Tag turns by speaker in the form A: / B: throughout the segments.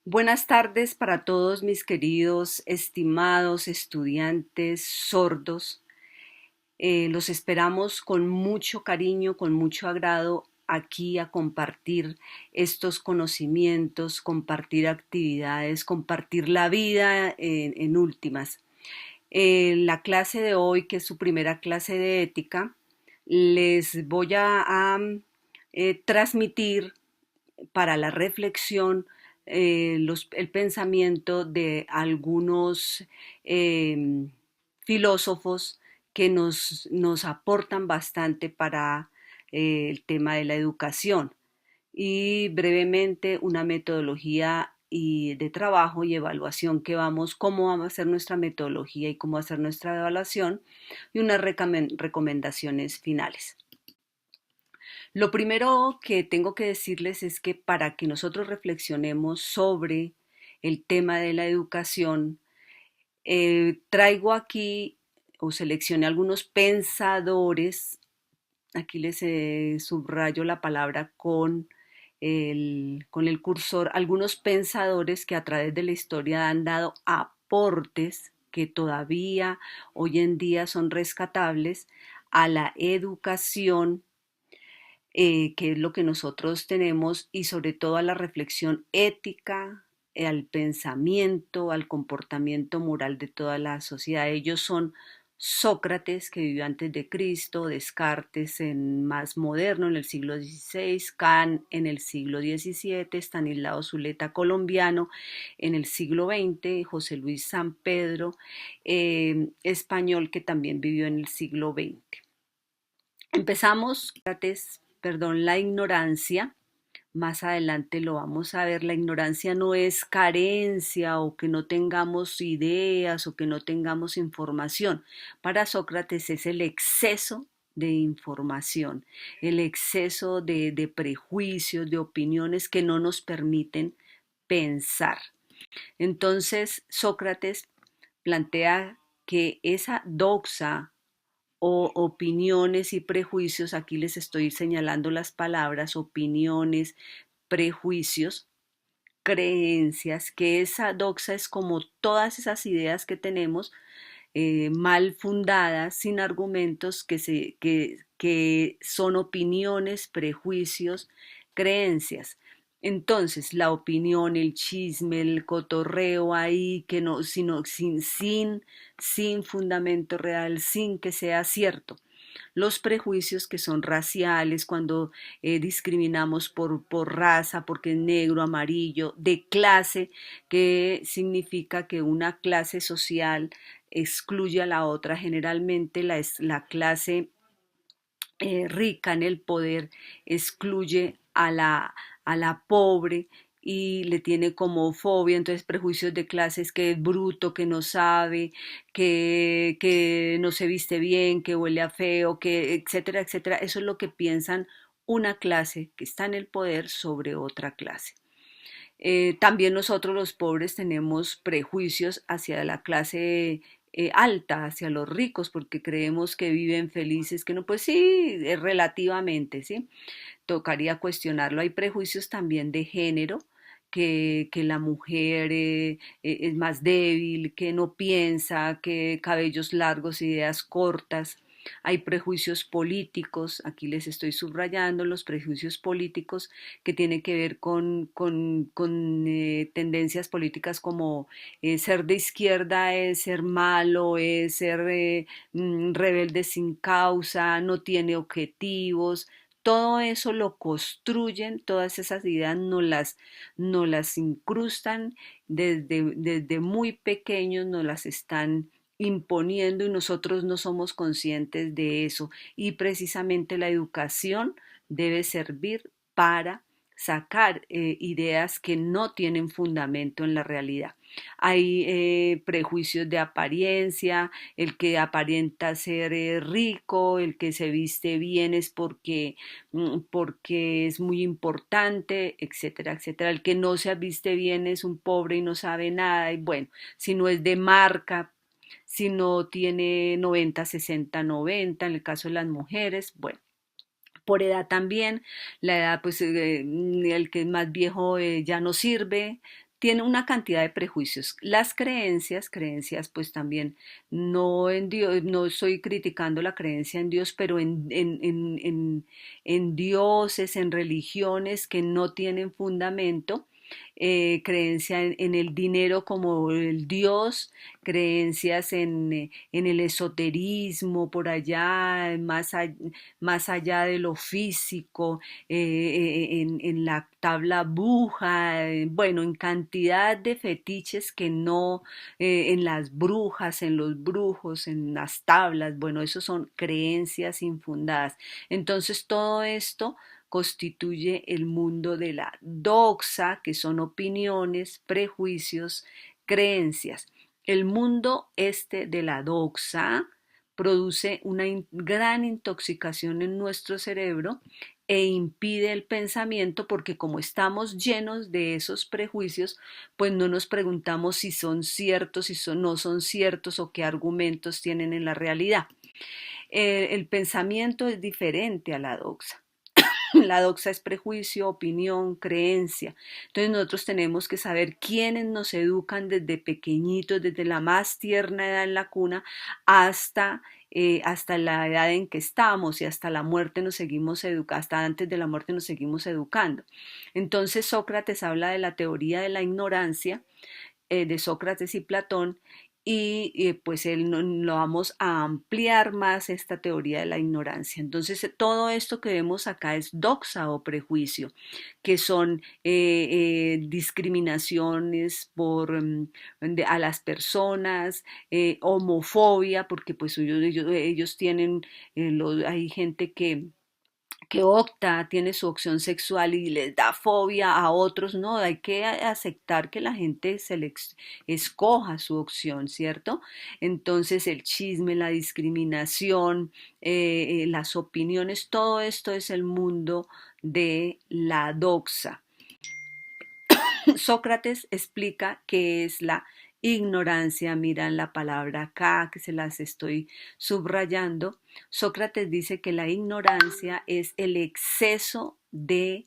A: Buenas tardes para todos mis queridos, estimados estudiantes sordos. Los esperamos con mucho cariño, con mucho agrado aquí a compartir estos conocimientos, compartir actividades, compartir la vida en últimas. La clase de hoy, que es su primera clase de ética, les voy a transmitir para la reflexión el pensamiento de algunos eh, filósofos que nos aportan bastante para el tema de la educación y brevemente una metodología y de trabajo y evaluación cómo vamos a hacer nuestra metodología y cómo va a hacer nuestra evaluación y unas recomendaciones finales. Lo primero que tengo que decirles es que para que nosotros reflexionemos sobre el tema de la educación, traigo aquí o seleccioné algunos pensadores, aquí les subrayo la palabra con el cursor, algunos pensadores que a través de la historia han dado aportes que todavía hoy en día son rescatables a la educación, que es lo que nosotros tenemos, y sobre todo a la reflexión ética, al pensamiento, al comportamiento moral de toda la sociedad. Ellos son Sócrates, que vivió antes de Cristo, Descartes en más moderno, en el siglo XVI, Kant en el siglo XVII, Estanislao Zuleta colombiano en el siglo XX, José Luis San Pedro, español, que también vivió en el siglo XX. Empezamos, perdón, la ignorancia. Más adelante lo vamos a ver. La ignorancia no es carencia o que no tengamos ideas o que no tengamos información. Para Sócrates es el exceso de información, el exceso de prejuicios, de opiniones que no nos permiten pensar. Entonces, Sócrates plantea que esa doxa o opiniones y prejuicios, aquí les estoy señalando las palabras, opiniones, prejuicios, creencias, que esa doxa es como todas esas ideas que tenemos mal fundadas, sin argumentos, que son opiniones, prejuicios, creencias. Entonces, la opinión, el chisme, el cotorreo ahí, que no, sino sin fundamento real, sin que sea cierto. Los prejuicios que son raciales, cuando discriminamos por raza, porque es negro, amarillo, de clase, que significa que una clase social excluye a la otra. Generalmente la clase rica en el poder excluye a la pobre y le tiene como fobia, entonces prejuicios de clases, que es bruto, que no sabe, que no se viste bien, que huele a feo, que etcétera, etcétera. Eso es lo que piensan una clase que está en el poder sobre otra clase. También nosotros los pobres tenemos prejuicios hacia la clase alta, hacia los ricos, porque creemos que viven felices, que no, pues sí, relativamente, ¿sí? Tocaría cuestionarlo. Hay prejuicios también de género, que la mujer es más débil, que no piensa, que cabellos largos, ideas cortas. Hay prejuicios políticos, aquí les estoy subrayando los prejuicios políticos que tienen que ver con tendencias políticas como ser de izquierda es ser malo, es ser rebelde sin causa, no tiene objetivos. Todo eso lo construyen, todas esas ideas nos las incrustan desde muy pequeños, nos las están imponiendo y nosotros no somos conscientes de eso. Y precisamente la educación debe servir para sacar ideas que no tienen fundamento en la realidad. Hay prejuicios de apariencia, el que aparenta ser rico, el que se viste bien es porque es muy importante, etcétera, etcétera. El que no se viste bien es un pobre y no sabe nada. Y bueno, si no es de marca, si no tiene 90, 60, 90, en el caso de las mujeres, bueno. Por edad también, la edad, pues el que es más viejo ya no sirve, tiene una cantidad de prejuicios. Las creencias pues también, no en Dios, no estoy criticando la creencia en Dios, pero en dioses, en religiones que no tienen fundamento, creencia en el dinero como el Dios, creencias en el esoterismo por allá, más allá de lo físico, en la tabla bruja, bueno, en cantidad de fetiches que no, en las brujas, en los brujos, en las tablas, bueno, eso son creencias infundadas. Entonces todo esto constituye el mundo de la doxa, que son opiniones, prejuicios, creencias. El mundo este de la doxa produce una gran intoxicación en nuestro cerebro e impide el pensamiento porque como estamos llenos de esos prejuicios, pues no nos preguntamos si son ciertos, no son ciertos o qué argumentos tienen en la realidad. El pensamiento es diferente a la doxa. La doxa es prejuicio, opinión, creencia. Entonces nosotros tenemos que saber quiénes nos educan desde pequeñitos, desde la más tierna edad en la cuna hasta la edad en que estamos y hasta la muerte nos seguimos educando, hasta antes de la muerte nos seguimos educando. Entonces Sócrates habla de la teoría de la ignorancia, de Sócrates y Platón, y pues lo vamos a ampliar más esta teoría de la ignorancia. Entonces, todo esto que vemos acá es doxa o prejuicio, que son discriminaciones a las personas, homofobia, porque pues ellos tienen, hay gente que opta, tiene su opción sexual y les da fobia a otros, no, hay que aceptar que la gente escoja su opción, ¿cierto? Entonces el chisme, la discriminación, las opiniones, todo esto es el mundo de la doxa. Sócrates explica qué es la ignorancia. Miran la palabra acá que se las estoy subrayando. Sócrates dice que la ignorancia es el exceso de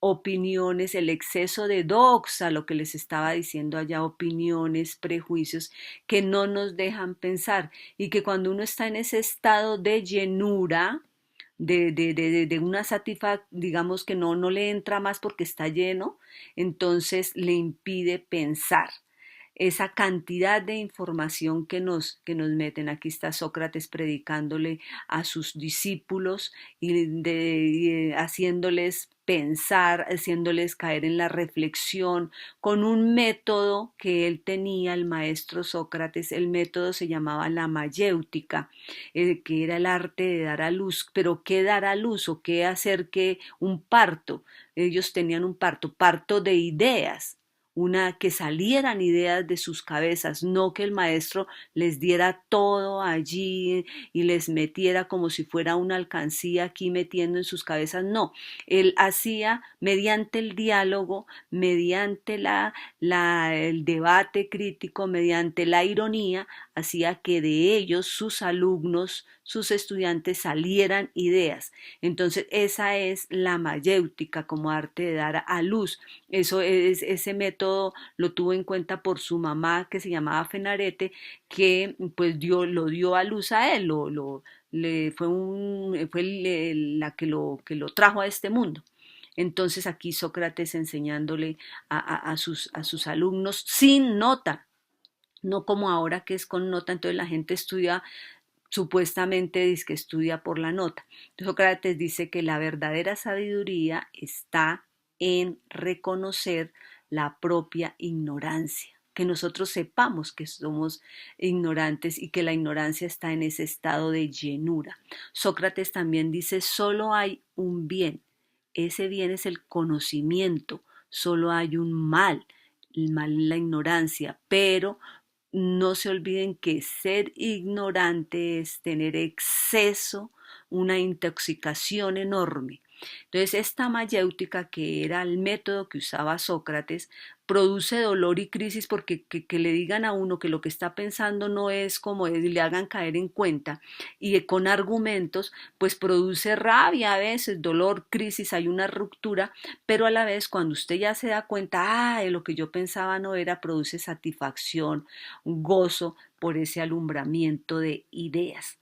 A: opiniones, el exceso de doxa, lo que les estaba diciendo allá, opiniones, prejuicios que no nos dejan pensar y que cuando uno está en ese estado de llenura, de una satisfacción, digamos que no le entra más porque está lleno, entonces le impide pensar esa cantidad de información que nos meten. Aquí está Sócrates predicándole a sus discípulos y haciéndoles pensar, haciéndoles caer en la reflexión con un método que él tenía, el maestro Sócrates. El método se llamaba la mayéutica, que era el arte de dar a luz. Pero ¿qué dar a luz o qué hacer que un parto? Ellos tenían un parto de ideas, que salieran ideas de sus cabezas, no que el maestro les diera todo allí y les metiera como si fuera una alcancía aquí metiendo en sus cabezas, no, él hacía mediante el diálogo, mediante el debate crítico, mediante la ironía, hacía que de ellos, sus alumnos, sus estudiantes salieran ideas. Entonces esa es la mayéutica como arte de dar a luz. Ese método lo tuvo en cuenta por su mamá que se llamaba Fenarete, que pues lo dio a luz a él, fue la que lo trajo a este mundo. Entonces aquí Sócrates enseñándole a sus alumnos sin nota, no como ahora que es con nota, entonces la gente estudia, supuestamente dice que estudia por la nota. Sócrates dice que la verdadera sabiduría está en reconocer la propia ignorancia, que nosotros sepamos que somos ignorantes y que la ignorancia está en ese estado de llenura. Sócrates también dice, solo hay un bien, ese bien es el conocimiento, solo hay un mal, el mal es la ignorancia, pero no se olviden que ser ignorante es tener exceso, una intoxicación enorme. Entonces, esta mayéutica, que era el método que usaba Sócrates, produce dolor y crisis porque que le digan a uno que lo que está pensando no es como es y le hagan caer en cuenta y con argumentos, pues produce rabia a veces, dolor, crisis, hay una ruptura, pero a la vez cuando usted ya se da cuenta, lo que yo pensaba no era, produce satisfacción, gozo por ese alumbramiento de ideas.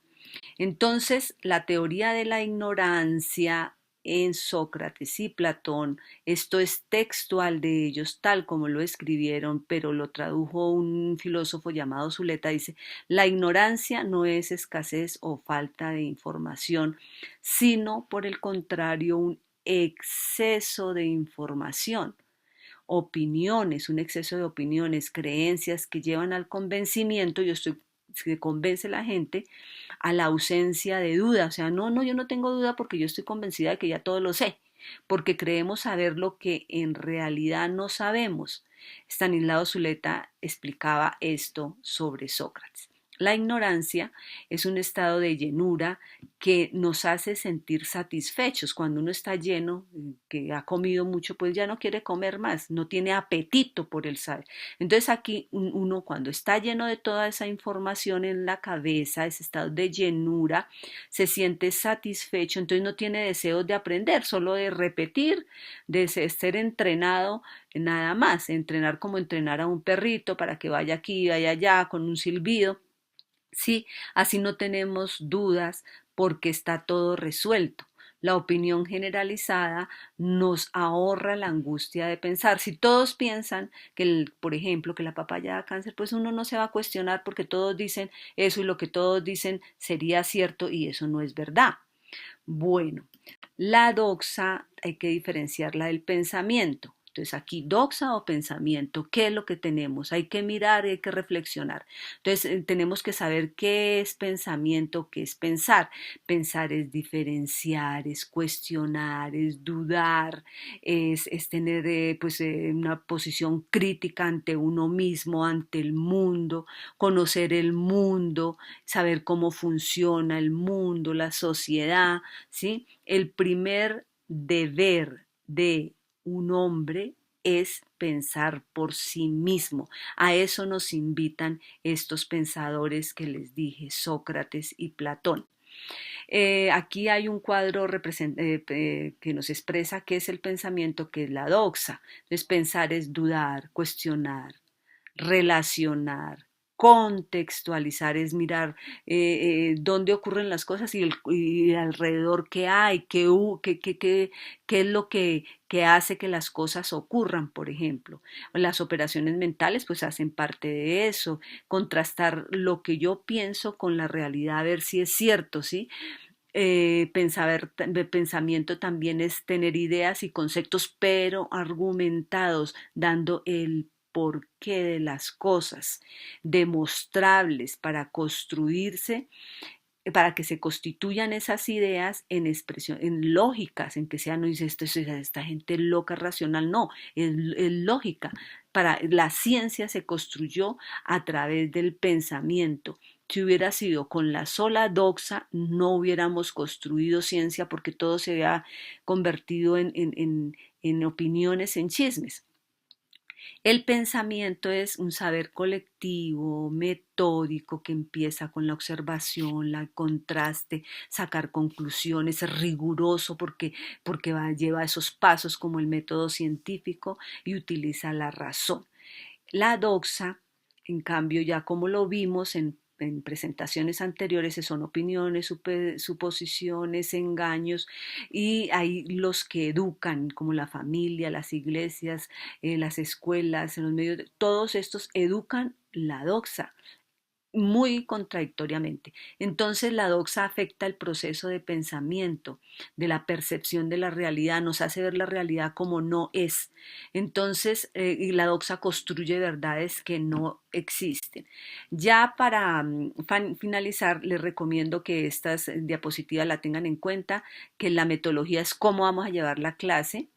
A: Entonces, la teoría de la ignorancia en Sócrates y Platón, esto es textual de ellos, tal como lo escribieron, pero lo tradujo un filósofo llamado Zuleta, dice, la ignorancia no es escasez o falta de información, sino por el contrario, un exceso de información, opiniones, un exceso de opiniones, creencias que llevan al convencimiento, yo estoy que convence a la gente a la ausencia de duda, o sea, no, yo no tengo duda porque yo estoy convencida de que ya todo lo sé, porque creemos saber lo que en realidad no sabemos. Stanislao Zuleta explicaba esto sobre Sócrates. La ignorancia es un estado de llenura que nos hace sentir satisfechos. Cuando uno está lleno, que ha comido mucho, pues ya no quiere comer más, no tiene apetito por el saber. Entonces aquí uno cuando está lleno de toda esa información en la cabeza, ese estado de llenura, se siente satisfecho, entonces no tiene deseos de aprender, solo de repetir, de ser entrenado nada más, entrenar como entrenar a un perrito para que vaya aquí, vaya allá con un silbido. Sí, así no tenemos dudas porque está todo resuelto. La opinión generalizada nos ahorra la angustia de pensar. Si todos piensan que, por ejemplo, que la papaya da cáncer, pues uno no se va a cuestionar porque todos dicen eso y lo que todos dicen sería cierto y eso no es verdad. Bueno, la doxa hay que diferenciarla del pensamiento. Entonces aquí doxa o pensamiento, ¿qué es lo que tenemos? Hay que mirar, hay que reflexionar. Entonces tenemos que saber qué es pensamiento, qué es pensar. Pensar es diferenciar, es cuestionar, es dudar, es tener una posición crítica ante uno mismo, ante el mundo, conocer el mundo, saber cómo funciona el mundo, la sociedad, ¿sí? El primer deber de un hombre es pensar por sí mismo. A eso nos invitan estos pensadores que les dije, Sócrates y Platón. Aquí hay un cuadro que nos expresa qué es el pensamiento, que es la doxa. Entonces, pensar es dudar, cuestionar, relacionar, contextualizar, es mirar dónde ocurren las cosas y alrededor qué hay, qué es lo que hace que las cosas ocurran, por ejemplo. Las operaciones mentales pues hacen parte de eso, contrastar lo que yo pienso con la realidad, a ver si es cierto, ¿sí? Pensamiento también es tener ideas y conceptos, pero argumentados, dando el porqué de las cosas, demostrables para construirse, para que se constituyan esas ideas en expresión, en lógicas, en que sea, no dice esto es esta gente loca, racional, no, es lógica. La ciencia se construyó a través del pensamiento. Si hubiera sido con la sola doxa, no hubiéramos construido ciencia porque todo se había convertido en opiniones, en chismes. El pensamiento es un saber colectivo, metódico, que empieza con la observación, el contraste, sacar conclusiones, es riguroso porque lleva esos pasos como el método científico y utiliza la razón. La doxa, en cambio, ya como lo vimos en presentaciones anteriores, son opiniones, suposiciones, engaños, y hay los que educan, como la familia, las iglesias, las escuelas, en los medios, todos estos educan la doxa muy contradictoriamente. Entonces la doxa afecta el proceso de pensamiento, de la percepción de la realidad, nos hace ver la realidad como no es. Entonces, y la doxa construye verdades que no existen. Ya para finalizar, les recomiendo que estas diapositivas la tengan en cuenta, que la metodología es cómo vamos a llevar la clase,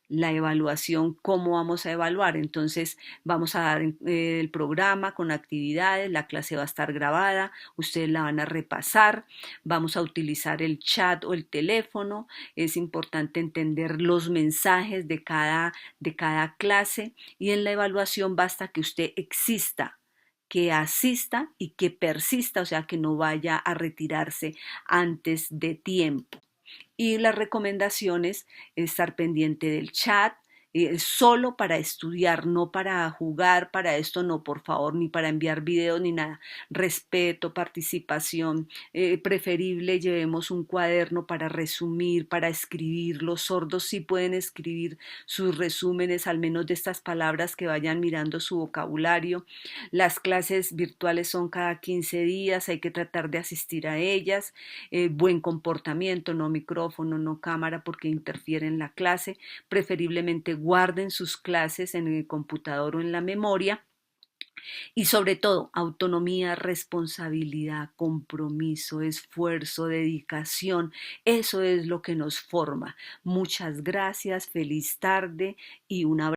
A: la evaluación, cómo vamos a evaluar. Entonces vamos a dar el programa con actividades, la clase va a estar grabada, ustedes la van a repasar, vamos a utilizar el chat o el teléfono, es importante entender los mensajes de cada clase y en la evaluación basta que usted exista, que asista y que persista, o sea, que no vaya a retirarse antes de tiempo. Y las recomendaciones, estar pendiente del chat, solo para estudiar, no para jugar, para esto no, por favor, ni para enviar videos ni nada. Respeto, participación, preferible llevemos un cuaderno para resumir, para escribir. Los sordos sí pueden escribir sus resúmenes, al menos de estas palabras, que vayan mirando su vocabulario. Las clases virtuales son cada 15 días, hay que tratar de asistir a ellas. Buen comportamiento, no micrófono, no cámara porque interfiere en la clase. Preferiblemente guarden sus clases en el computador o en la memoria. Y sobre todo, autonomía, responsabilidad, compromiso, esfuerzo, dedicación. Eso es lo que nos forma. Muchas gracias, feliz tarde y un abrazo.